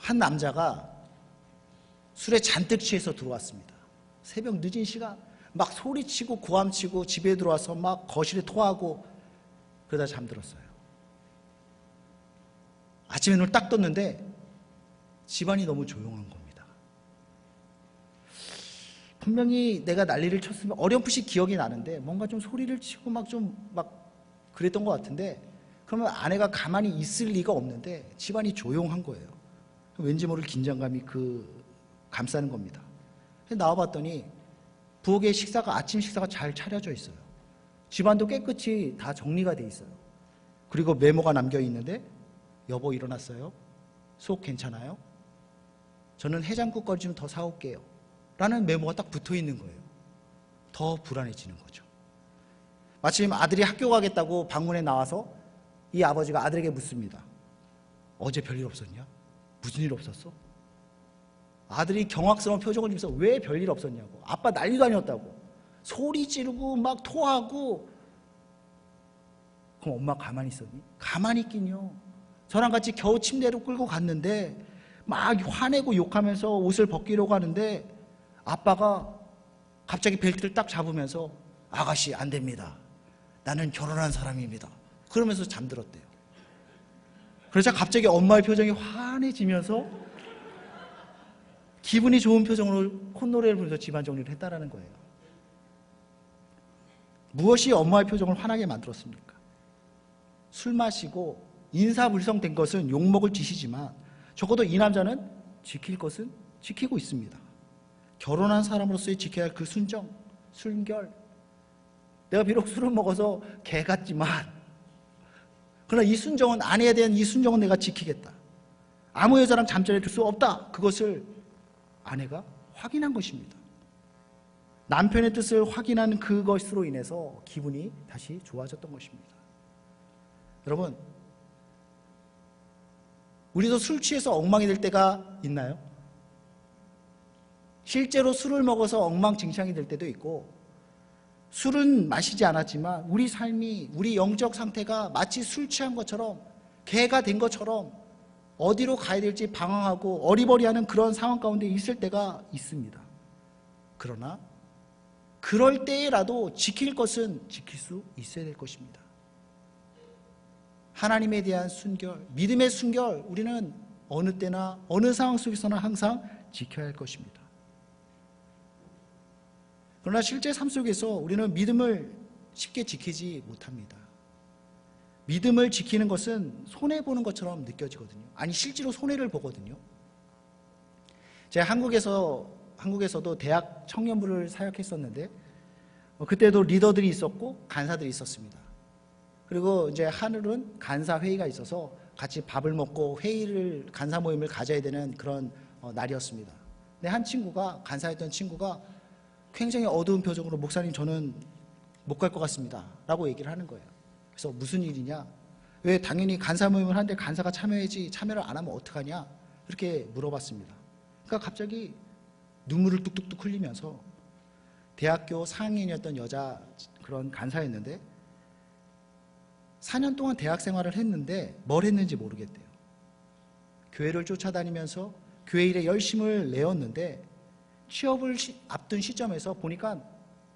한 남자가 술에 잔뜩 취해서 들어왔습니다. 새벽 늦은 시간 막 소리치고 고함치고 집에 들어와서 막 거실에 토하고 그러다 잠들었어요. 아침에 눈을 딱 떴는데 집안이 너무 조용한 겁니다. 분명히 내가 난리를 쳤으면 어렴풋이 기억이 나는데 뭔가 좀 소리를 치고 막 그랬던 것 같은데, 그러면 아내가 가만히 있을 리가 없는데 집안이 조용한 거예요. 왠지 모를 긴장감이 감싸는 겁니다. 나와봤더니 부엌에 아침 식사가 잘 차려져 있어요. 집안도 깨끗이 다 정리가 돼 있어요. 그리고 메모가 남겨 있는데, 여보 일어났어요? 속 괜찮아요? 저는 해장국거리 좀 더 사올게요 라는 메모가 딱 붙어 있는 거예요. 더 불안해지는 거죠. 마침 아들이 학교 가겠다고 방문에 나와서 이 아버지가 아들에게 묻습니다. 어제 별일 없었냐? 무슨 일 없었어? 아들이 경악스러운 표정을 지면서 왜 별일 없었냐고. 아빠 난리도 아니었다고. 소리 지르고 막 토하고. 그럼 엄마 가만히 있었니? 가만히 있긴요. 저랑 같이 겨우 침대로 끌고 갔는데 막 화내고 욕하면서 옷을 벗기려고 하는데 아빠가 갑자기 벨트를 딱 잡으면서 아가씨 안 됩니다. 나는 결혼한 사람입니다. 그러면서 잠들었대요. 그러자 갑자기 엄마의 표정이 환해지면서 기분이 좋은 표정으로 콧노래를 부르면서 집안 정리를 했다라는 거예요. 무엇이 엄마의 표정을 환하게 만들었습니까? 술 마시고 인사불성된 것은 욕먹을 짓이지만 적어도 이 남자는 지킬 것은 지키고 있습니다. 결혼한 사람으로서의 지켜야 할 그 순정, 순결. 내가 비록 술을 먹어서 개 같지만 그러나 이 순정은, 아내에 대한 이 순정은 내가 지키겠다. 아무 여자랑 잠자리에 들 수 없다. 그것을 아내가 확인한 것입니다. 남편의 뜻을 확인한 그것으로 인해서 기분이 다시 좋아졌던 것입니다. 여러분, 우리도 술 취해서 엉망이 될 때가 있나요? 실제로 술을 먹어서 엉망진창이 될 때도 있고, 술은 마시지 않았지만 우리 삶이, 우리 영적 상태가 마치 술 취한 것처럼, 개가 된 것처럼 어디로 가야 될지 방황하고 어리버리하는 그런 상황 가운데 있을 때가 있습니다. 그러나 그럴 때라도 지킬 것은 지킬 수 있어야 될 것입니다. 하나님에 대한 순결, 믿음의 순결, 우리는 어느 때나 어느 상황 속에서나 항상 지켜야 할 것입니다. 그러나 실제 삶 속에서 우리는 믿음을 쉽게 지키지 못합니다. 믿음을 지키는 것은 손해보는 것처럼 느껴지거든요. 아니, 실제로 손해를 보거든요. 제가 한국에서도 대학 청년부를 사역했었는데, 그때도 리더들이 있었고 간사들이 있었습니다. 그리고 이제 하늘은 간사 회의가 있어서 같이 밥을 먹고 간사 모임을 가져야 되는 그런 날이었습니다. 근데 한 친구가, 간사였던 친구가 굉장히 어두운 표정으로, 목사님 저는 못 갈 것 같습니다 라고 얘기를 하는 거예요. 그래서 무슨 일이냐? 왜, 당연히 간사 모임을 하는데 간사가 참여해야지, 참여를 안 하면 어떡하냐? 이렇게 물어봤습니다. 그러니까 갑자기 눈물을 뚝뚝뚝 흘리면서, 대학교 4학년이었던 여자 그런 간사였는데 4년 동안 대학 생활을 했는데 뭘 했는지 모르겠대요. 교회를 쫓아다니면서 교회 일에 열심을 내었는데 취업을 앞둔 시점에서 보니까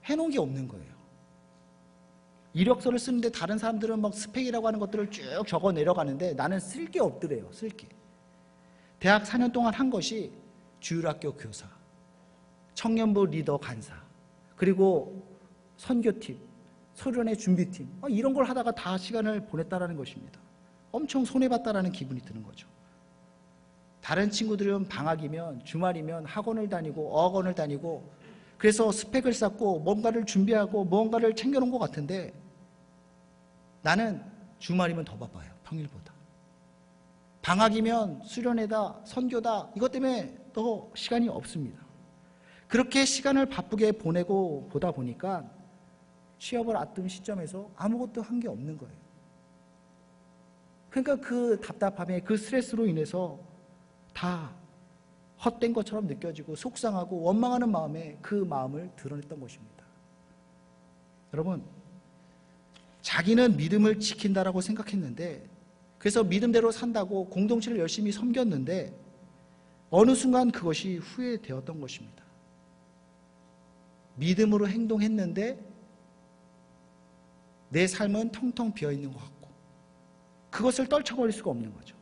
해놓은 게 없는 거예요. 이력서를 쓰는데 다른 사람들은 막 스펙이라고 하는 것들을 쭉 적어 내려가는데 나는 쓸 게 없더래요. 쓸 게. 대학 4년 동안 한 것이 주일학교 교사, 청년부 리더 간사, 그리고 선교팀, 소련의 준비팀, 이런 걸 하다가 다 시간을 보냈다라는 것입니다. 엄청 손해봤다라는 기분이 드는 거죠. 다른 친구들은 방학이면, 주말이면 학원을 다니고 어학원을 다니고 그래서 스펙을 쌓고 뭔가를 준비하고 뭔가를 챙겨놓은 것 같은데 나는 주말이면 더 바빠요. 평일보다. 방학이면 수련회다, 선교다, 이것 때문에 더 시간이 없습니다. 그렇게 시간을 바쁘게 보내고 보다 보니까 취업을 앞둔 시점에서 아무것도 한 게 없는 거예요. 그러니까 그 답답함에, 그 스트레스로 인해서 다 헛된 것처럼 느껴지고 속상하고 원망하는 마음에 그 마음을 드러냈던 것입니다. 여러분, 자기는 믿음을 지킨다라고 생각했는데, 그래서 믿음대로 산다고 공동체를 열심히 섬겼는데 어느 순간 그것이 후회되었던 것입니다. 믿음으로 행동했는데 내 삶은 텅텅 비어있는 것 같고 그것을 떨쳐버릴 수가 없는 거죠.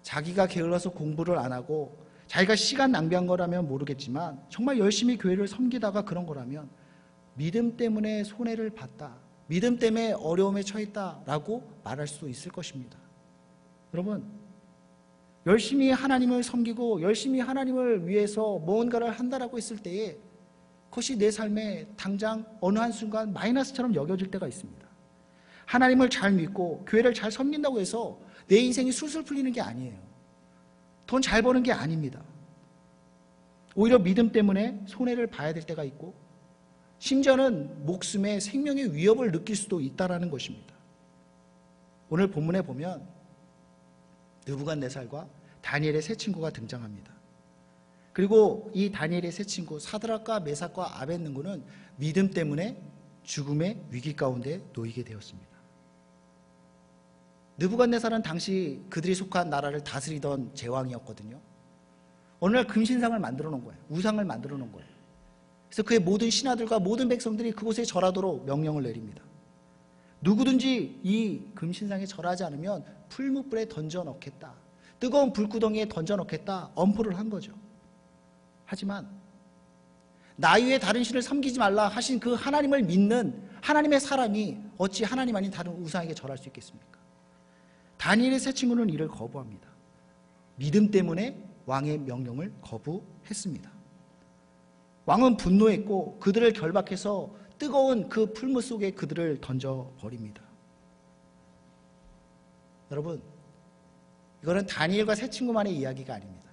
자기가 게을러서 공부를 안 하고 자기가 시간 낭비한 거라면 모르겠지만 정말 열심히 교회를 섬기다가 그런 거라면 믿음 때문에 손해를 봤다, 믿음 때문에 어려움에 처했다라고 말할 수도 있을 것입니다. 여러분, 열심히 하나님을 섬기고 열심히 하나님을 위해서 무언가를 한다라고 했을 때에 그것이 내 삶에 당장 어느 한순간 마이너스처럼 여겨질 때가 있습니다. 하나님을 잘 믿고 교회를 잘 섬긴다고 해서 내 인생이 술술 풀리는 게 아니에요. 돈 잘 버는 게 아닙니다. 오히려 믿음 때문에 손해를 봐야 될 때가 있고 심지어는 목숨의 생명의 위협을 느낄 수도 있다는 것입니다. 오늘 본문에 보면 느부갓네살과 다니엘의 세 친구가 등장합니다. 그리고 이 다니엘의 세 친구 사드락과 메삭과 아벳느고는 믿음 때문에 죽음의 위기 가운데 놓이게 되었습니다. 느부갓네살은 당시 그들이 속한 나라를 다스리던 제왕이었거든요. 어느 날 금신상을 만들어 놓은 거예요. 우상을 만들어 놓은 거예요. 그래서 그의 모든 신하들과 모든 백성들이 그곳에 절하도록 명령을 내립니다. 누구든지 이 금신상에 절하지 않으면 풀무불에 던져 넣겠다, 뜨거운 불구덩이에 던져 넣겠다 엄포를 한 거죠. 하지만 나 이외에 다른 신을 섬기지 말라 하신 그 하나님을 믿는 하나님의 사람이 어찌 하나님 아닌 다른 우상에게 절할 수 있겠습니까? 다니엘의 세 친구는 이를 거부합니다. 믿음 때문에 왕의 명령을 거부했습니다. 왕은 분노했고 그들을 결박해서 뜨거운 그 풀무 속에 그들을 던져버립니다. 여러분, 이거는 다니엘과 세 친구만의 이야기가 아닙니다.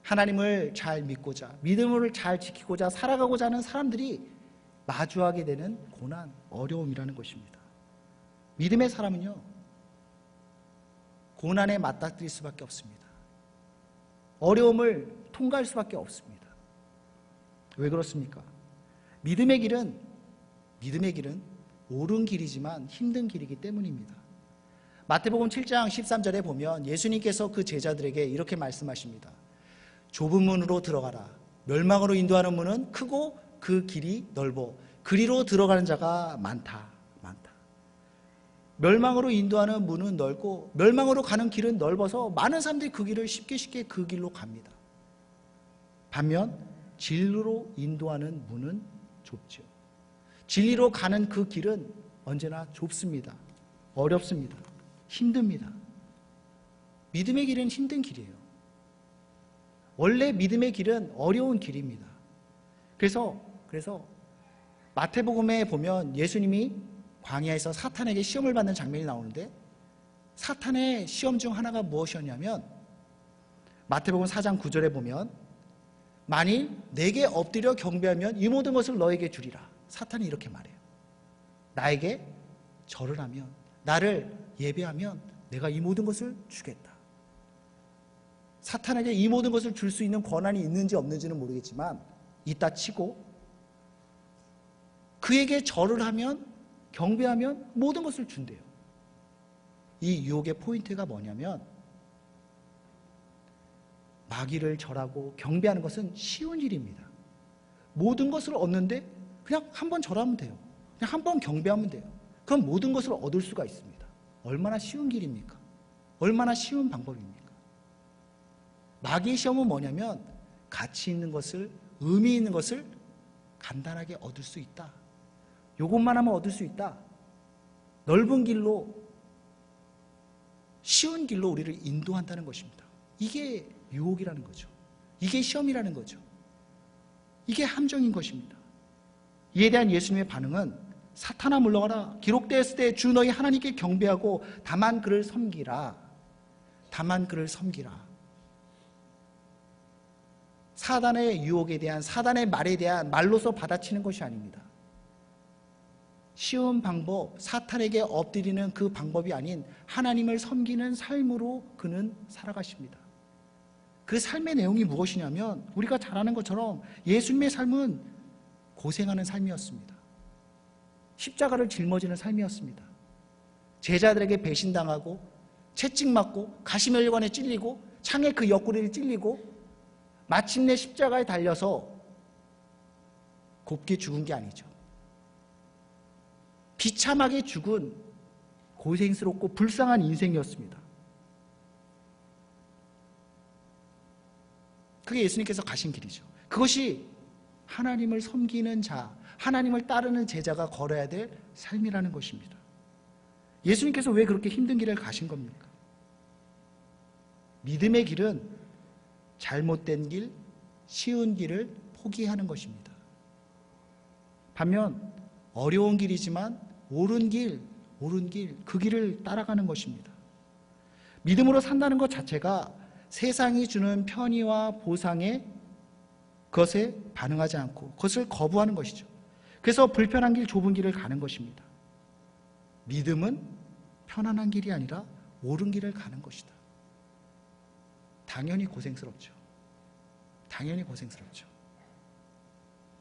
하나님을 잘 믿고자, 믿음을 잘 지키고자 살아가고자 하는 사람들이 마주하게 되는 고난, 어려움이라는 것입니다. 믿음의 사람은요, 고난에 맞닥뜨릴 수밖에 없습니다. 어려움을 통과할 수밖에 없습니다. 왜 그렇습니까? 믿음의 길은 옳은 길이지만 힘든 길이기 때문입니다. 마태복음 7장 13절에 보면 예수님께서 그 제자들에게 이렇게 말씀하십니다. 좁은 문으로 들어가라. 멸망으로 인도하는 문은 크고 그 길이 넓어 그리로 들어가는 자가 많다. 멸망으로 인도하는 문은 넓고 멸망으로 가는 길은 넓어서 많은 사람들이 그 길을 쉽게 그 길로 갑니다. 반면 진리로 인도하는 문은 좁죠. 진리로 가는 그 길은 언제나 좁습니다. 어렵습니다. 힘듭니다. 믿음의 길은 힘든 길이에요. 원래 믿음의 길은 어려운 길입니다. 그래서 마태복음에 보면 예수님이 광야에서 사탄에게 시험을 받는 장면이 나오는데 사탄의 시험 중 하나가 무엇이었냐면 마태복음 4장 9절에 보면 만일 내게 엎드려 경배하면 이 모든 것을 너에게 주리라. 사탄이 이렇게 말해요. 나에게 절을 하면, 나를 예배하면 내가 이 모든 것을 주겠다. 사탄에게 이 모든 것을 줄 수 있는 권한이 있는지 없는지는 모르겠지만 있다 치고 그에게 절을 하면, 경배하면 모든 것을 준대요. 이 유혹의 포인트가 뭐냐면 마귀를 절하고 경배하는 것은 쉬운 일입니다. 모든 것을 얻는데 그냥 한번 절하면 돼요. 그냥 한번 경배하면 돼요. 그럼 모든 것을 얻을 수가 있습니다. 얼마나 쉬운 길입니까? 얼마나 쉬운 방법입니까? 마귀의 시험은 뭐냐면 가치 있는 것을, 의미 있는 것을 간단하게 얻을 수 있다. 요것만 하면 얻을 수 있다. 넓은 길로, 쉬운 길로 우리를 인도한다는 것입니다. 이게 유혹이라는 거죠. 이게 시험이라는 거죠. 이게 함정인 것입니다. 이에 대한 예수님의 반응은 사탄아 물러가라. 기록되었을 때 주 너희 하나님께 경배하고 다만 그를 섬기라. 다만 그를 섬기라. 사단의 유혹에 대한, 사단의 말에 대한 말로서 받아치는 것이 아닙니다. 쉬운 방법, 사탄에게 엎드리는 그 방법이 아닌 하나님을 섬기는 삶으로 그는 살아가십니다. 그 삶의 내용이 무엇이냐면 우리가 잘 아는 것처럼 예수님의 삶은 고생하는 삶이었습니다. 십자가를 짊어지는 삶이었습니다. 제자들에게 배신당하고 채찍맞고 가시면류관에 찔리고 창에 그 옆구리를 찔리고 마침내 십자가에 달려서 곱게 죽은 게 아니죠. 비참하게 죽은 고생스럽고 불쌍한 인생이었습니다. 그게 예수님께서 가신 길이죠. 그것이 하나님을 섬기는 자, 하나님을 따르는 제자가 걸어야 될 삶이라는 것입니다. 예수님께서 왜 그렇게 힘든 길을 가신 겁니까? 믿음의 길은 잘못된 길, 쉬운 길을 포기하는 것입니다. 반면 어려운 길이지만 옳은 길, 그 길을 따라가는 것입니다. 믿음으로 산다는 것 자체가 세상이 주는 편의와 보상에 그것에 반응하지 않고 그것을 거부하는 것이죠. 그래서 불편한 길, 좁은 길을 가는 것입니다. 믿음은 편안한 길이 아니라 옳은 길을 가는 것이다. 당연히 고생스럽죠. 당연히 고생스럽죠.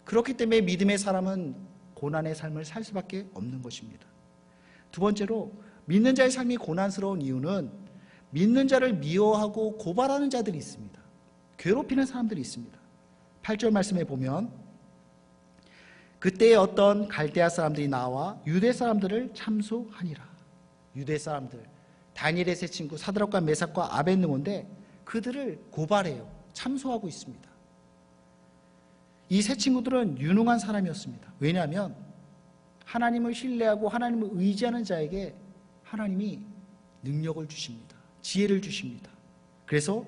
그렇기 때문에 믿음의 사람은 고난의 삶을 살 수밖에 없는 것입니다. 두 번째로 믿는 자의 삶이 고난스러운 이유는 믿는 자를 미워하고 고발하는 자들이 있습니다. 괴롭히는 사람들이 있습니다. 8절 말씀에 보면 그때에 어떤 갈대아 사람들이 나와 유대 사람들을 참소하니라. 유대 사람들, 다니엘의 세 친구 사드락과 메삭과 아벳느고인데 그들을 고발해요. 참소하고 있습니다. 이 세 친구들은 유능한 사람이었습니다. 왜냐하면 하나님을 신뢰하고 하나님을 의지하는 자에게 하나님이 능력을 주십니다. 지혜를 주십니다. 그래서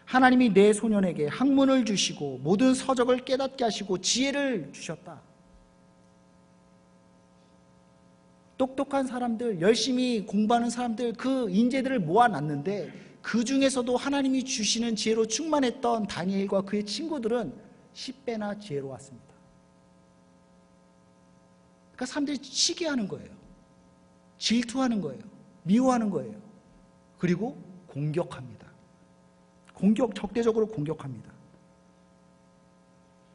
하나님이 내 소년에게 학문을 주시고 모든 서적을 깨닫게 하시고 지혜를 주셨다. 똑똑한 사람들, 열심히 공부하는 사람들, 그 인재들을 모아놨는데 그 중에서도 하나님이 주시는 지혜로 충만했던 다니엘과 그의 친구들은 10배나 지혜로웠습니다. 그러니까 사람들이 시기하는 거예요. 질투하는 거예요. 미워하는 거예요. 그리고 공격합니다. 적대적으로 공격합니다.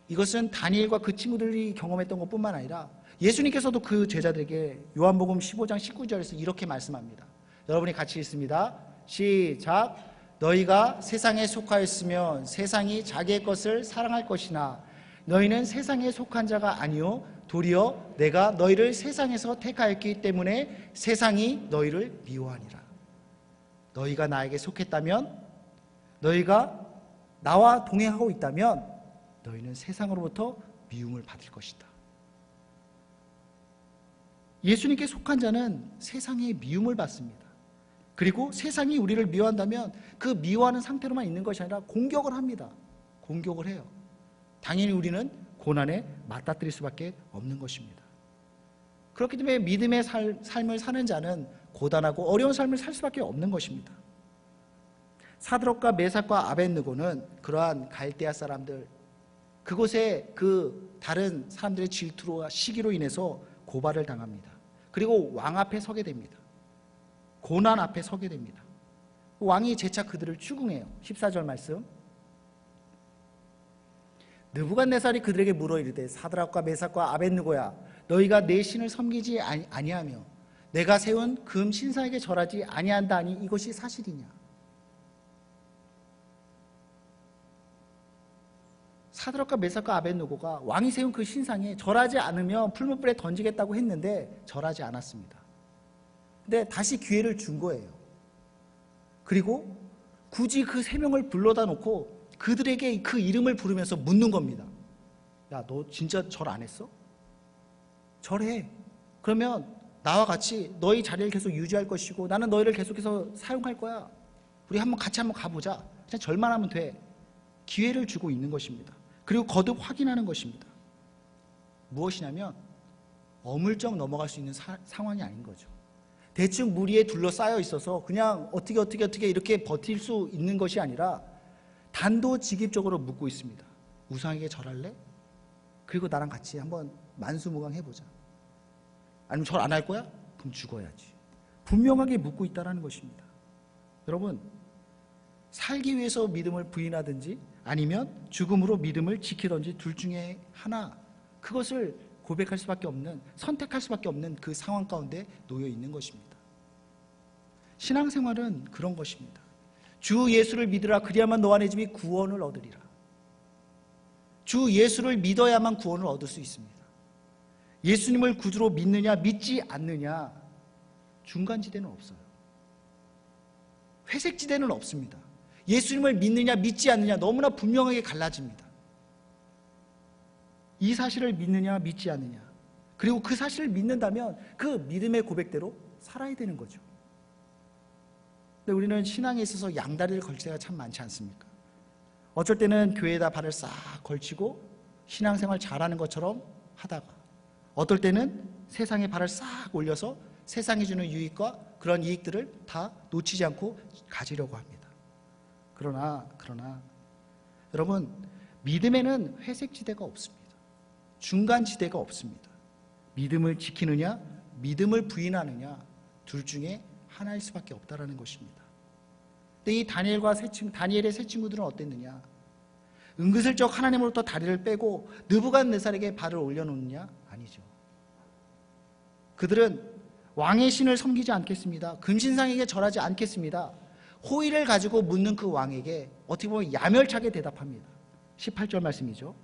이것은 다니엘과 그 친구들이 경험했던 것뿐만 아니라 예수님께서도 그 제자들에게 요한복음 15장 19절에서 이렇게 말씀합니다. 여러분이 같이 읽습니다. 시작. 너희가 세상에 속하였으면 세상이 자기의 것을 사랑할 것이나 너희는 세상에 속한 자가 아니요 도리어 내가 너희를 세상에서 택하였기 때문에 세상이 너희를 미워하니라. 너희가 나에게 속했다면, 너희가 나와 동행하고 있다면 너희는 세상으로부터 미움을 받을 것이다. 예수님께 속한 자는 세상의 미움을 받습니다. 그리고 세상이 우리를 미워한다면 그 미워하는 상태로만 있는 것이 아니라 공격을 합니다. 공격을 해요. 당연히 우리는 고난에 맞닥뜨릴 수밖에 없는 것입니다. 그렇기 때문에 믿음의 삶을 사는 자는 고단하고 어려운 삶을 살 수밖에 없는 것입니다. 사드락과 메삭과 아벳느고는 그러한 갈대아 사람들, 그곳에 그 다른 사람들의 질투와 시기로 인해서 고발을 당합니다. 그리고 왕 앞에 서게 됩니다. 고난 앞에 서게 됩니다. 왕이 재차 그들을 추궁해요. 14절 말씀. 느부갓네살이 그들에게 물어 이르되 사드락과 메삭과 아벳느고야 너희가 내 신을 섬기지 아니하며 내가 세운 금 신상에게 절하지 아니한다니 이것이 사실이냐. 사드락과 메삭과 아벳느고가 왕이 세운 그 신상에 절하지 않으면 풀무불에 던지겠다고 했는데 절하지 않았습니다. 근데 다시 기회를 준 거예요. 그리고 굳이 그 세 명을 불러다 놓고 그들에게 그 이름을 부르면서 묻는 겁니다. 야, 너 진짜 절 안 했어? 절해. 그러면 나와 같이 너희 자리를 계속 유지할 것이고 나는 너희를 계속해서 사용할 거야. 우리 같이 한번 가보자. 그냥 절만 하면 돼. 기회를 주고 있는 것입니다. 그리고 거듭 확인하는 것입니다. 무엇이냐면 어물쩍 넘어갈 수 있는 상황이 아닌 거죠. 대충 무리에 둘러싸여 있어서 그냥 어떻게 이렇게 버틸 수 있는 것이 아니라 단도직입적으로 묻고 있습니다. 우상에게 절할래? 그리고 나랑 같이 한번 만수무강 해보자. 아니면 절 안 할 거야? 그럼 죽어야지. 분명하게 묻고 있다는 것입니다. 여러분, 살기 위해서 믿음을 부인하든지 아니면 죽음으로 믿음을 지키든지 둘 중에 하나, 그것을 고백할 수밖에 없는, 선택할 수밖에 없는 그 상황 가운데 놓여 있는 것입니다. 신앙생활은 그런 것입니다. 주 예수를 믿으라. 그리야만 너와 내 집이 구원을 얻으리라. 주 예수를 믿어야만 구원을 얻을 수 있습니다. 예수님을 구주로 믿느냐 믿지 않느냐, 중간지대는 없어요. 회색지대는 없습니다. 예수님을 믿느냐 믿지 않느냐 너무나 분명하게 갈라집니다. 이 사실을 믿느냐 믿지 않느냐, 그리고 그 사실을 믿는다면 그 믿음의 고백대로 살아야 되는 거죠. 근데 우리는 신앙에 있어서 양다리를 걸칠 때가 참 많지 않습니까? 어쩔 때는 교회에다 발을 싹 걸치고 신앙생활 잘하는 것처럼 하다가, 어떨 때는 세상에 발을 싹 올려서 세상이 주는 유익과 그런 이익들을 다 놓치지 않고 가지려고 합니다. 그러나 여러분, 믿음에는 회색지대가 없습니다. 중간지대가 없습니다. 믿음을 지키느냐 믿음을 부인하느냐, 둘 중에 하나일 수밖에 없다라는 것입니다. 근데 이 다니엘의 세 친구들은 어땠느냐? 은근슬쩍 하나님으로부터 다리를 빼고 느부갓네살에게 발을 올려놓느냐? 아니죠. 그들은 왕의 신을 섬기지 않겠습니다. 금신상에게 절하지 않겠습니다. 호의를 가지고 묻는 그 왕에게 어떻게 보면 야멸차게 대답합니다. 18절 말씀이죠.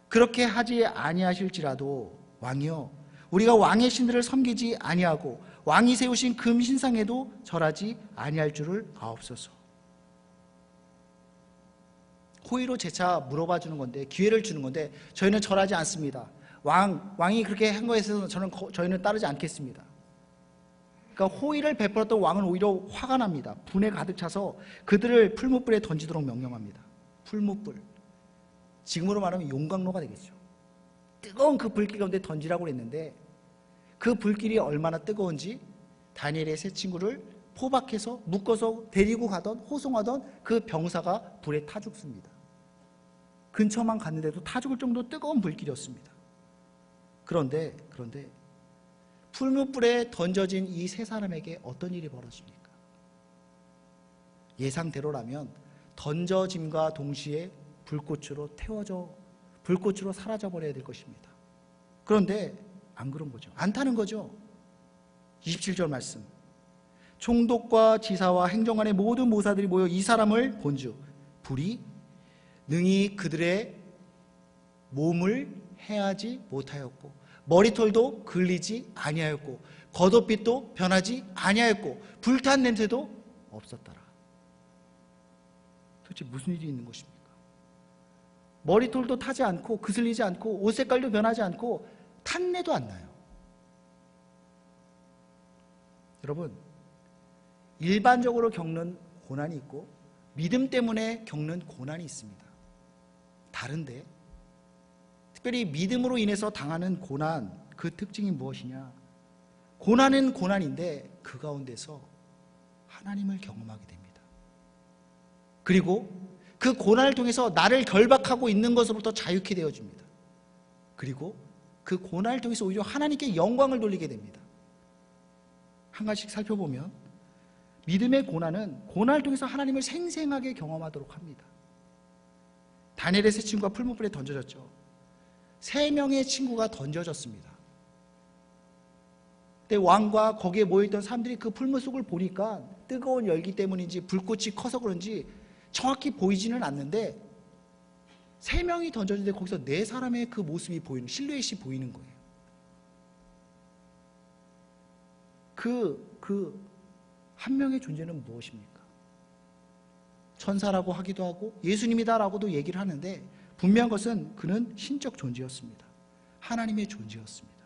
그렇게 하지 아니하실지라도 왕이여, 우리가 왕의 신들을 섬기지 아니하고 왕이 세우신 금신상에도 절하지 아니할 줄을 아옵소서. 호의로 재차 물어봐 주는 건데, 기회를 주는 건데, 저희는 절하지 않습니다. 왕이 그렇게 한 거에 있어서 저희는 따르지 않겠습니다. 그러니까 호의를 베풀었던 왕은 오히려 화가 납니다. 분에 가득 차서 그들을 풀무불에 던지도록 명령합니다. 풀무불, 지금으로 말하면 용광로가 되겠죠. 뜨거운 그 불길 가운데 던지라고 했는데, 그 불길이 얼마나 뜨거운지 다니엘의 세 친구를 포박해서 묶어서 데리고 가던 호송하던 그 병사가 불에 타 죽습니다. 근처만 갔는데도 타 죽을 정도로 뜨거운 불길이었습니다. 그런데 풀무불에 던져진 이 세 사람에게 어떤 일이 벌어집니까? 예상대로라면 던져짐과 동시에 불꽃으로 사라져 버려야 될 것입니다. 그런데 안 그런 거죠. 안 타는 거죠. 27절 말씀. 총독과 지사와 행정관의 모든 모사들이 모여 이 사람을 본즉 불이 능히 그들의 몸을 해하지 못하였고 머리털도 글리지 아니하였고 겉옷빛도 변하지 아니하였고 불탄 냄새도 없었더라. 도대체 무슨 일이 있는 것입니까? 머리털도 타지 않고 그슬리지 않고 옷 색깔도 변하지 않고 탄내도 안 나요. 여러분, 일반적으로 겪는 고난이 있고 믿음 때문에 겪는 고난이 있습니다. 다른데, 특별히 믿음으로 인해서 당하는 고난, 그 특징이 무엇이냐? 고난은 고난인데 그 가운데서 하나님을 경험하게 됩니다. 그리고 그 고난을 통해서 나를 결박하고 있는 것으로부터 자유케 되어집니다. 그리고 그 고난을 통해서 오히려 하나님께 영광을 돌리게 됩니다. 한 가지씩 살펴보면 믿음의 고난은 고난을 통해서 하나님을 생생하게 경험하도록 합니다. 다니엘의 세 친구가 풀무불에 던져졌죠. 3명의 친구가 던져졌습니다. 근데 왕과 거기에 모여있던 사람들이 그 풀무 속을 보니까 뜨거운 열기 때문인지 불꽃이 커서 그런지 정확히 보이지는 않는데 3명이 던져졌는데 거기서 4사람의 그 모습이 보이는, 실루엣이 보이는 거예요. 그 한 명의 존재는 무엇입니까? 천사라고 하기도 하고 예수님이다라고도 얘기를 하는데 분명한 것은 그는 신적 존재였습니다. 하나님의 존재였습니다.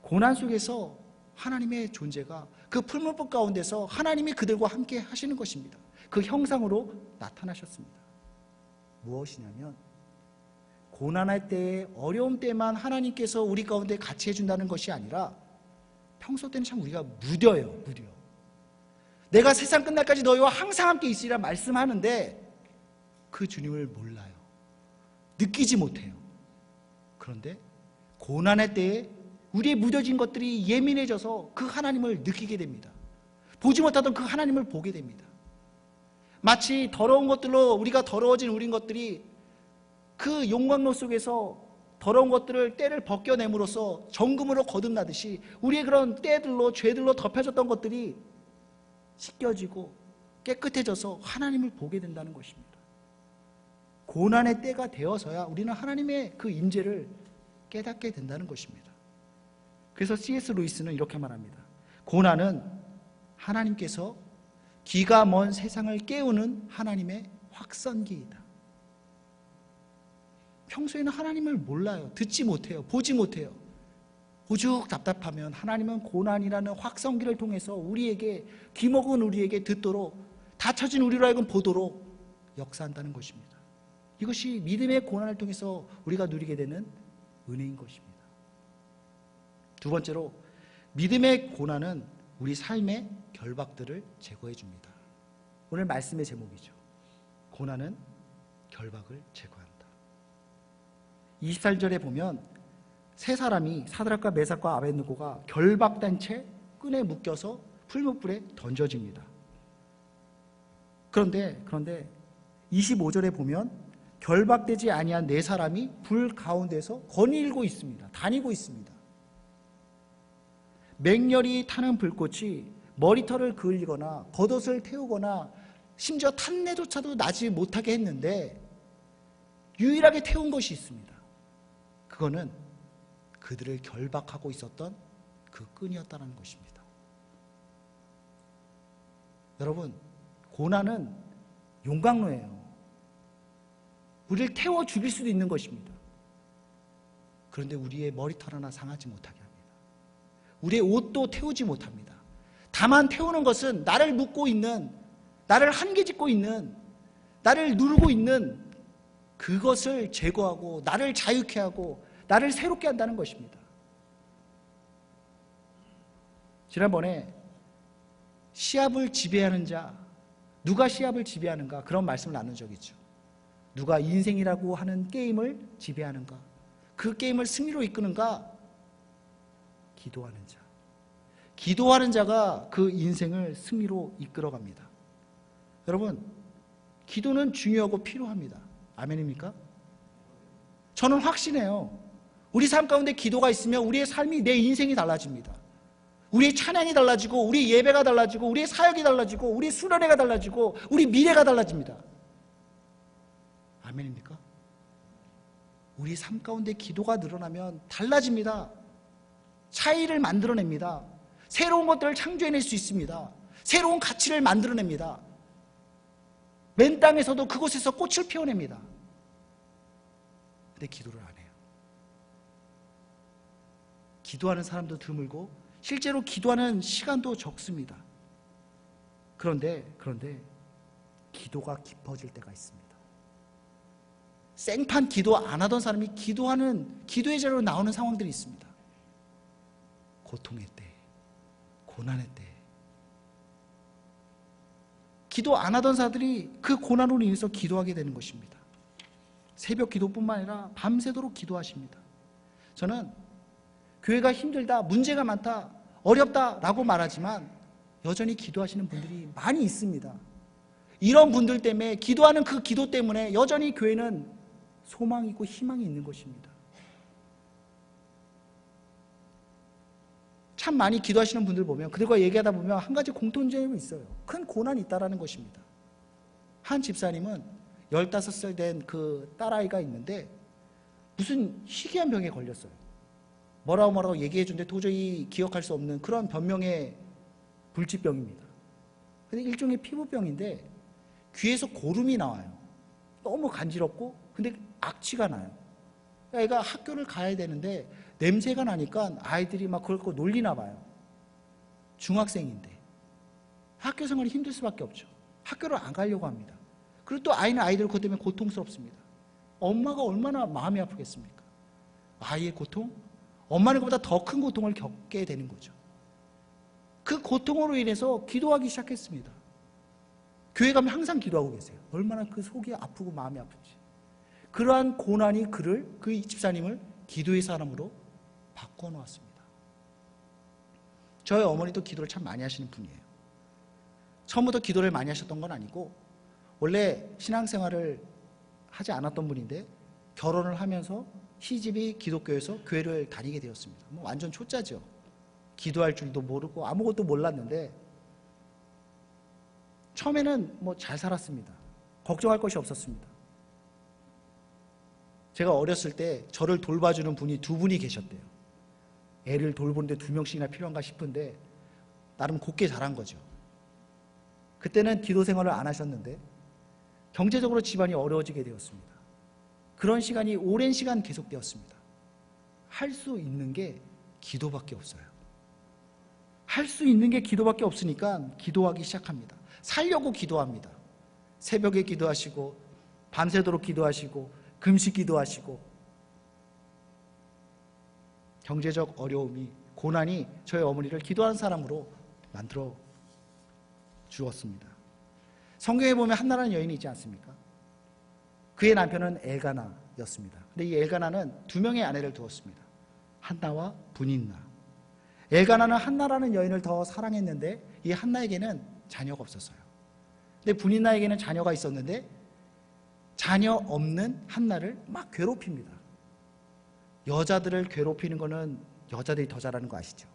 고난 속에서 하나님의 존재가 그 풀무불 가운데서 하나님이 그들과 함께 하시는 것입니다. 그 형상으로 나타나셨습니다. 무엇이냐면 고난할 때에 어려움 때만 하나님께서 우리 가운데 같이 해준다는 것이 아니라 평소 때는 참 우리가 무뎌요. 내가 세상 끝날까지 너희와 항상 함께 있으리라 말씀하는데 그 주님을 몰라요. 느끼지 못해요. 그런데 고난의 때에 우리의 무뎌진 것들이 예민해져서 그 하나님을 느끼게 됩니다. 보지 못하던 그 하나님을 보게 됩니다. 마치 더러운 것들로 우리가 더러워진 우린 것들이 그 용광로 속에서 더러운 것들을 때를 벗겨냄으로써 정금으로 거듭나듯이 우리의 그런 때들로 죄들로 덮여졌던 것들이 씻겨지고 깨끗해져서 하나님을 보게 된다는 것입니다. 고난의 때가 되어서야 우리는 하나님의 그 임재를 깨닫게 된다는 것입니다. 그래서 C.S. 루이스는 이렇게 말합니다. 고난은 하나님께서 기가 먼 세상을 깨우는 하나님의 확선기이다. 평소에는 하나님을 몰라요. 듣지 못해요. 보지 못해요. 오죽 답답하면 하나님은 고난이라는 확성기를 통해서 우리에게, 귀먹은 우리에게 듣도록, 닫혀진 우리로 하여금 보도록 역사한다는 것입니다. 이것이 믿음의 고난을 통해서 우리가 누리게 되는 은혜인 것입니다. 두 번째로, 믿음의 고난은 우리 삶의 결박들을 제거해 줍니다. 오늘 말씀의 제목이죠. 고난은 결박을 제거한다. 24절에 보면 세 사람이, 사드락과 메삭과 아벳느고가 결박된 채 끈에 묶여서 풀무불에 던져집니다. 그런데 25절에 보면 결박되지 아니한 네 사람이 불 가운데서 거닐고 있습니다. 다니고 있습니다. 맹렬히 타는 불꽃이 머리털을 그을리거나 겉옷을 태우거나 심지어 탄내조차도 나지 못하게 했는데 유일하게 태운 것이 있습니다. 그거는 그들을 결박하고 있었던 그 끈이었다는 것입니다. 여러분, 고난은 용광로예요. 우리를 태워 죽일 수도 있는 것입니다. 그런데 우리의 머리털 하나 상하지 못하게 합니다. 우리의 옷도 태우지 못합니다. 다만 태우는 것은 나를 묶고 있는, 나를 한계짓고 있는, 나를 누르고 있는 그것을 제거하고 나를 자유케 하고 나를 새롭게 한다는 것입니다. 지난번에 시합을 지배하는 자, 누가 시합을 지배하는가, 그런 말씀을 나눈 적이 있죠. 누가 인생이라고 하는 게임을 지배하는가, 그 게임을 승리로 이끄는가? 기도하는 자. 기도하는 자가 그 인생을 승리로 이끌어갑니다. 여러분, 기도는 중요하고 필요합니다. 아멘입니까? 저는 확신해요. 우리 삶 가운데 기도가 있으면 우리의 삶이, 내 인생이 달라집니다. 우리의 찬양이 달라지고, 우리의 예배가 달라지고, 우리의 사역이 달라지고, 우리의 수련회가 달라지고, 우리 미래가 달라집니다. 아멘입니까? 우리 삶 가운데 기도가 늘어나면 달라집니다. 차이를 만들어냅니다. 새로운 것들을 창조해낼 수 있습니다. 새로운 가치를 만들어냅니다. 맨 땅에서도 그곳에서 꽃을 피워냅니다. 근데 기도를 안 해요. 기도하는 사람도 드물고 실제로 기도하는 시간도 적습니다. 그런데 기도가 깊어질 때가 있습니다. 생판 기도 안 하던 사람이 기도의 자리로 나오는 상황들이 있습니다. 고통의 때, 고난의 때, 기도 안 하던 사람들이 그 고난으로 인해서 기도하게 되는 것입니다. 새벽 기도뿐만 아니라 밤새도록 기도하십니다. 저는 교회가 힘들다, 문제가 많다, 어렵다라고 말하지만 여전히 기도하시는 분들이 많이 있습니다. 이런 분들 때문에, 기도하는 그 기도 때문에 여전히 교회는 소망이 있고 희망이 있는 것입니다. 참 많이 기도하시는 분들 보면, 그들과 얘기하다 보면 한 가지 공통점이 있어요. 큰 고난이 있다는 것입니다. 한 집사님은 15살 된 그 딸아이가 있는데 무슨 희귀한 병에 걸렸어요. 뭐라고 얘기해 주는데 도저히 기억할 수 없는 그런 변명의 불치병입니다. 근데 일종의 피부병인데 귀에서 고름이 나와요. 너무 간지럽고, 근데 악취가 나요. 애가 학교를 가야 되는데 냄새가 나니까 아이들이 막 그걸 갖고 놀리나 봐요. 중학생인데 학교 생활이 힘들 수밖에 없죠. 학교를 안 가려고 합니다. 그리고 또 아이는 아이들 그것 때문에 고통스럽습니다. 엄마가 얼마나 마음이 아프겠습니까? 아이의 고통? 엄마는 그보다 더 큰 고통을 겪게 되는 거죠. 그 고통으로 인해서 기도하기 시작했습니다. 교회 가면 항상 기도하고 계세요. 얼마나 그 속이 아프고 마음이 아픈지. 그러한 고난이 그 집사님을 기도의 사람으로 바꿔놓았습니다. 저희 어머니도 기도를 참 많이 하시는 분이에요. 처음부터 기도를 많이 하셨던 건 아니고 원래 신앙생활을 하지 않았던 분인데 결혼을 하면서 시집이 기독교에서 교회를 다니게 되었습니다. 뭐 완전 초짜죠. 기도할 줄도 모르고 아무것도 몰랐는데 처음에는 뭐 잘 살았습니다. 걱정할 것이 없었습니다. 제가 어렸을 때 저를 돌봐주는 분이 2분이 계셨대요. 애를 돌보는데 2명씩이나 필요한가 싶은데 나름 곱게 자란 거죠. 그때는 기도 생활을 안 하셨는데 경제적으로 집안이 어려워지게 되었습니다. 그런 시간이 오랜 시간 계속되었습니다. 할 수 있는 게 기도밖에 없어요. 할 수 있는 게 기도밖에 없으니까 기도하기 시작합니다. 살려고 기도합니다. 새벽에 기도하시고 밤새도록 기도하시고 금식 기도하시고. 경제적 어려움이, 고난이 저희 어머니를 기도하는 사람으로 만들어 주었습니다. 성경에 보면 한나라는 여인이 있지 않습니까? 그의 남편은 엘가나였습니다. 근데 이 엘가나는 2명의 아내를 두었습니다. 한나와 분인나. 엘가나는 한나라는 여인을 더 사랑했는데 이 한나에게는 자녀가 없었어요. 근데 분인나에게는 자녀가 있었는데 자녀 없는 한나를 막 괴롭힙니다. 여자들을 괴롭히는 거는 여자들이 더 잘하는 거 아시죠?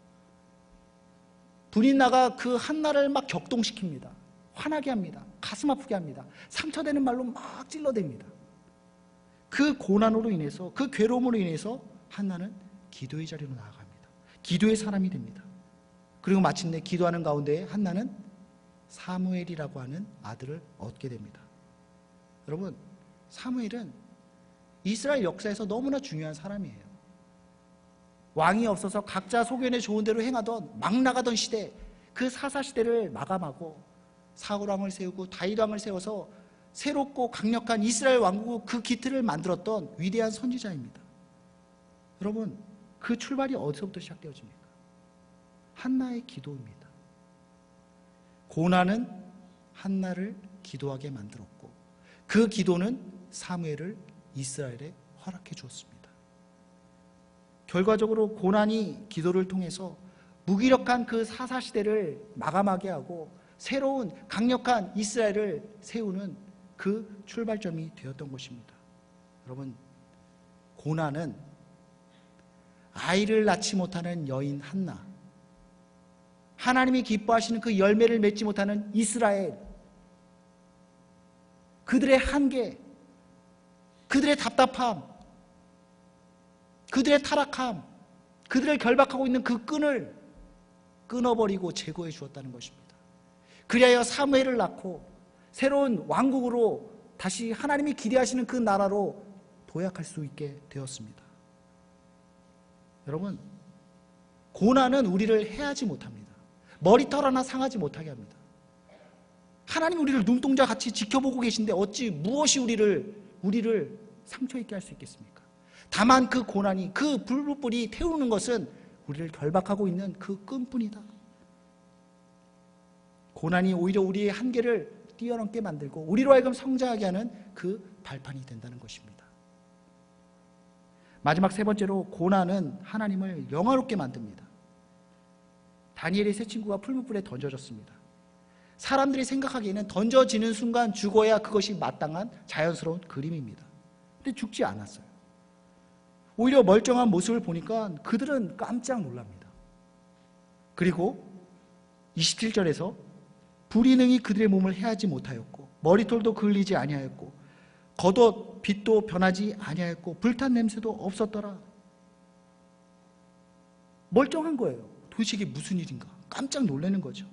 분인나가 그 한나를 막 격동시킵니다. 화나게 합니다. 가슴 아프게 합니다. 상처되는 말로 막 찔러댑니다. 그 고난으로 인해서, 그 괴로움으로 인해서 한나는 기도의 자리로 나아갑니다. 기도의 사람이 됩니다. 그리고 마침내 기도하는 가운데 한나는 사무엘이라고 하는 아들을 얻게 됩니다. 여러분, 사무엘은 이스라엘 역사에서 너무나 중요한 사람이에요. 왕이 없어서 각자 소견에 좋은 대로 행하던, 막 나가던 시대, 그 사사시대를 마감하고 사울왕을 세우고 다윗왕을 세워서 새롭고 강력한 이스라엘 왕국, 그 기틀을 만들었던 위대한 선지자입니다. 여러분, 그 출발이 어디서부터 시작되어집니까? 한나의 기도입니다. 고난은 한나를 기도하게 만들었고 그 기도는 사무엘을 이스라엘에 허락해 주었습니다. 결과적으로 고난이 기도를 통해서 무기력한 그 사사시대를 마감하게 하고 새로운 강력한 이스라엘을 세우는 그 출발점이 되었던 것입니다. 여러분, 고난은 아이를 낳지 못하는 여인 한나, 하나님이 기뻐하시는 그 열매를 맺지 못하는 이스라엘, 그들의 한계, 그들의 답답함, 그들의 타락함, 그들을 결박하고 있는 그 끈을 끊어버리고 제거해 주었다는 것입니다. 그리하여 사무엘을 낳고 새로운 왕국으로 다시 하나님이 기대하시는 그 나라로 도약할 수 있게 되었습니다. 여러분, 고난은 우리를 해하지 못합니다. 머리털 하나 상하지 못하게 합니다. 하나님 우리를 눈동자같이 지켜보고 계신데 어찌 무엇이 우리를 상처 있게 할 수 있겠습니까? 다만 그 고난이, 그 불불불이 태우는 것은 우리를 결박하고 있는 그 끈뿐이다. 고난이 오히려 우리의 한계를 뛰어넘게 만들고 우리로 하여금 성장하게 하는 그 발판이 된다는 것입니다. 마지막 3번째로, 고난은 하나님을 영화롭게 만듭니다. 다니엘의 세 친구가 풀무불에 던져졌습니다. 사람들이 생각하기에는 던져지는 순간 죽어야 그것이 마땅한 자연스러운 그림입니다. 근데 죽지 않았어요. 오히려 멀쩡한 모습을 보니까 그들은 깜짝 놀랍니다. 그리고 27절에서 불이 능히 그들의 몸을 해하지 못하였고 머리털도 그을리지 아니하였고 겉옷 빛도 변하지 아니하였고 불탄 냄새도 없었더라. 멀쩡한 거예요. 도대체 이게 무슨 일인가? 깜짝 놀라는 거죠.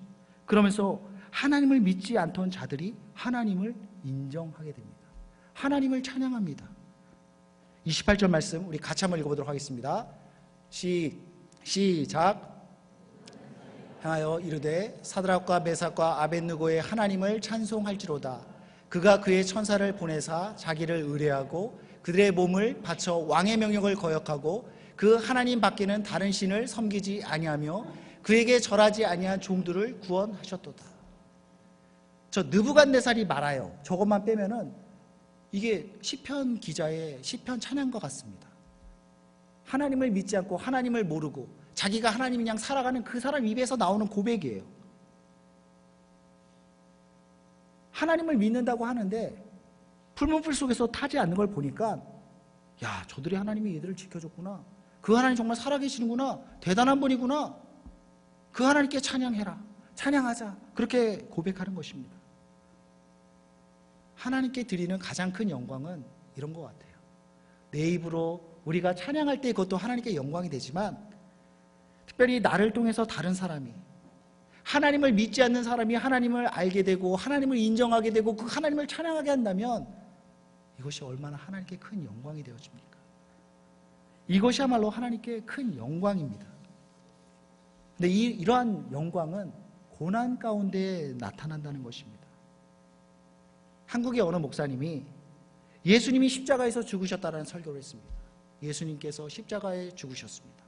그러면서 하나님을 믿지 않던 자들이 하나님을 인정하게 됩니다. 하나님을 찬양합니다. 28절 말씀 우리 같이 한번 읽어보도록 하겠습니다. 시작. 향하여 이르되 사드락과 메삭과 아벳느고의 하나님을 찬송할지로다. 그가 그의 천사를 보내사 자기를 의뢰하고 그들의 몸을 바쳐 왕의 명령을 거역하고 그 하나님 밖에는 다른 신을 섬기지 아니하며 그에게 절하지 아니한 종들을 구원하셨도다. 저 느부갓네살이 말아요. 저것만 빼면은 이게 시편 기자의 시편 찬양과 같습니다. 하나님을 믿지 않고 하나님을 모르고 자기가 하나님인 양 살아가는 그 사람 입에서 나오는 고백이에요. 하나님을 믿는다고 하는데 풀문불 속에서 타지 않는 걸 보니까 야, 저들이 하나님이 얘들을 지켜줬구나. 그 하나님 정말 살아계시는구나. 대단한 분이구나. 그 하나님께 찬양해라. 찬양하자. 그렇게 고백하는 것입니다. 하나님께 드리는 가장 큰 영광은 이런 것 같아요. 내 입으로 우리가 찬양할 때 그것도 하나님께 영광이 되지만, 특별히 나를 통해서 다른 사람이, 하나님을 믿지 않는 사람이 하나님을 알게 되고 하나님을 인정하게 되고 그 하나님을 찬양하게 한다면 이것이 얼마나 하나님께 큰 영광이 되어집니까? 이것이야말로 하나님께 큰 영광입니다. 근데 이러한 영광은 고난 가운데 나타난다는 것입니다. 한국의 어느 목사님이 예수님이 십자가에서 죽으셨다는 설교를 했습니다. 예수님께서 십자가에 죽으셨습니다.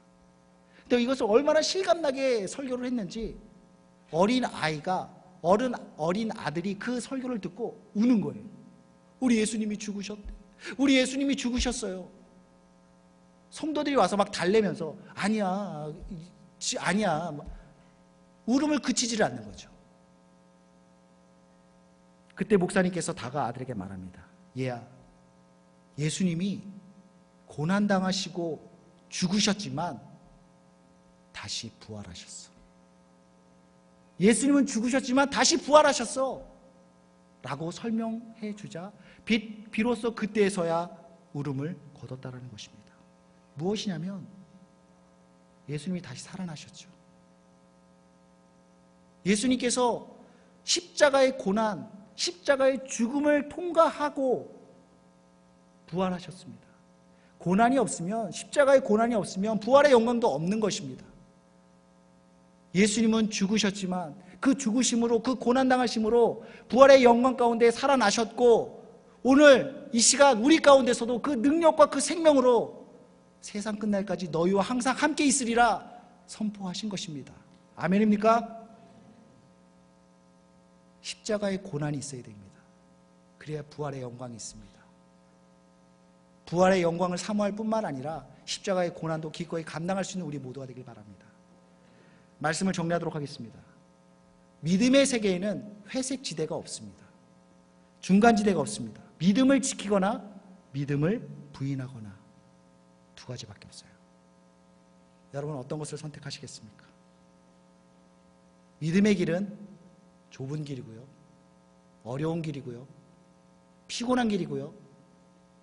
근데 이것을 얼마나 실감나게 설교를 했는지 어린 아들이 그 설교를 듣고 우는 거예요. 우리 예수님이 죽으셨대. 우리 예수님이 죽으셨어요. 성도들이 와서 막 달래면서 아니야. 울음을 그치지를 않는 거죠. 그때 목사님께서 다가 아들에게 말합니다. 얘야, 예수님이 고난당하시고 죽으셨지만 다시 부활하셨어. 예수님은 죽으셨지만 다시 부활하셨어 라고 설명해 주자 비로소 그때에서야 울음을 거뒀다라는 것입니다. 무엇이냐면 예수님이 다시 살아나셨죠. 예수님께서 십자가의 고난, 십자가의 죽음을 통과하고 부활하셨습니다. 고난이 없으면, 십자가의 고난이 없으면 부활의 영광도 없는 것입니다. 예수님은 죽으셨지만 그 죽으심으로, 그 고난당하심으로 부활의 영광 가운데 살아나셨고, 오늘 이 시간 우리 가운데서도 그 능력과 그 생명으로 세상 끝날까지 너희와 항상 함께 있으리라 선포하신 것입니다. 아멘입니까? 십자가의 고난이 있어야 됩니다. 그래야 부활의 영광이 있습니다. 부활의 영광을 사모할 뿐만 아니라 십자가의 고난도 기꺼이 감당할 수 있는 우리 모두가 되길 바랍니다. 말씀을 정리하도록 하겠습니다. 믿음의 세계에는 회색 지대가 없습니다. 중간 지대가 없습니다. 믿음을 지키거나 믿음을 부인하거나 두 가지밖에 없어요. 여러분 어떤 것을 선택하시겠습니까? 믿음의 길은 좁은 길이고요, 어려운 길이고요, 피곤한 길이고요,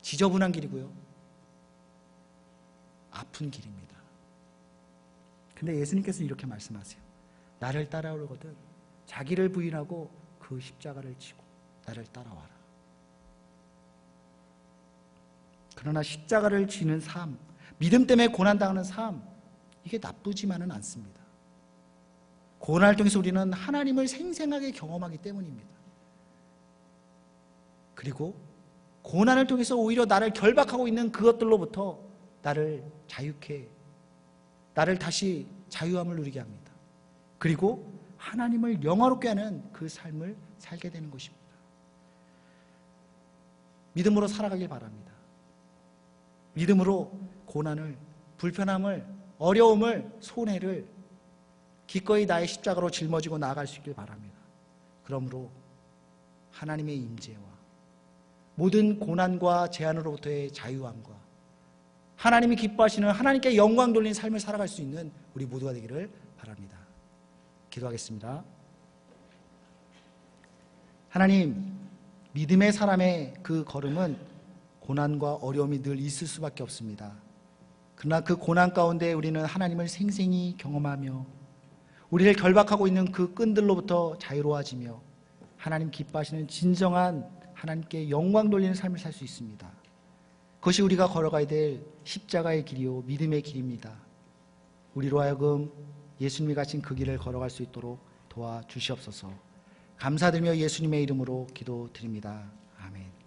지저분한 길이고요, 아픈 길입니다. 근데 예수님께서는 이렇게 말씀하세요. 나를 따라오거든 자기를 부인하고 그 십자가를 지고 나를 따라와라. 그러나 십자가를 지는 삶, 믿음 때문에 고난당하는 삶, 이게 나쁘지만은 않습니다. 고난을 통해서 우리는 하나님을 생생하게 경험하기 때문입니다. 그리고 고난을 통해서 오히려 나를 결박하고 있는 그것들로부터 나를 자유케, 나를 다시 자유함을 누리게 합니다. 그리고 하나님을 영화롭게 하는 그 삶을 살게 되는 것입니다. 믿음으로 살아가길 바랍니다. 믿음으로 고난을, 불편함을, 어려움을, 손해를 기꺼이 나의 십자가로 짊어지고 나아갈 수 있길 바랍니다. 그러므로 하나님의 임재와 모든 고난과 재앙으로부터의 자유함과 하나님이 기뻐하시는 하나님께 영광 돌린 삶을 살아갈 수 있는 우리 모두가 되기를 바랍니다. 기도하겠습니다. 하나님, 믿음의 사람의 그 걸음은 고난과 어려움이 늘 있을 수밖에 없습니다. 그러나 그 고난 가운데 우리는 하나님을 생생히 경험하며 우리를 결박하고 있는 그 끈들로부터 자유로워지며 하나님 기뻐하시는 진정한 하나님께 영광 돌리는 삶을 살 수 있습니다. 그것이 우리가 걸어가야 될 십자가의 길이요 믿음의 길입니다. 우리로 하여금 예수님이 가신 그 길을 걸어갈 수 있도록 도와주시옵소서. 감사드리며 예수님의 이름으로 기도드립니다. 아멘.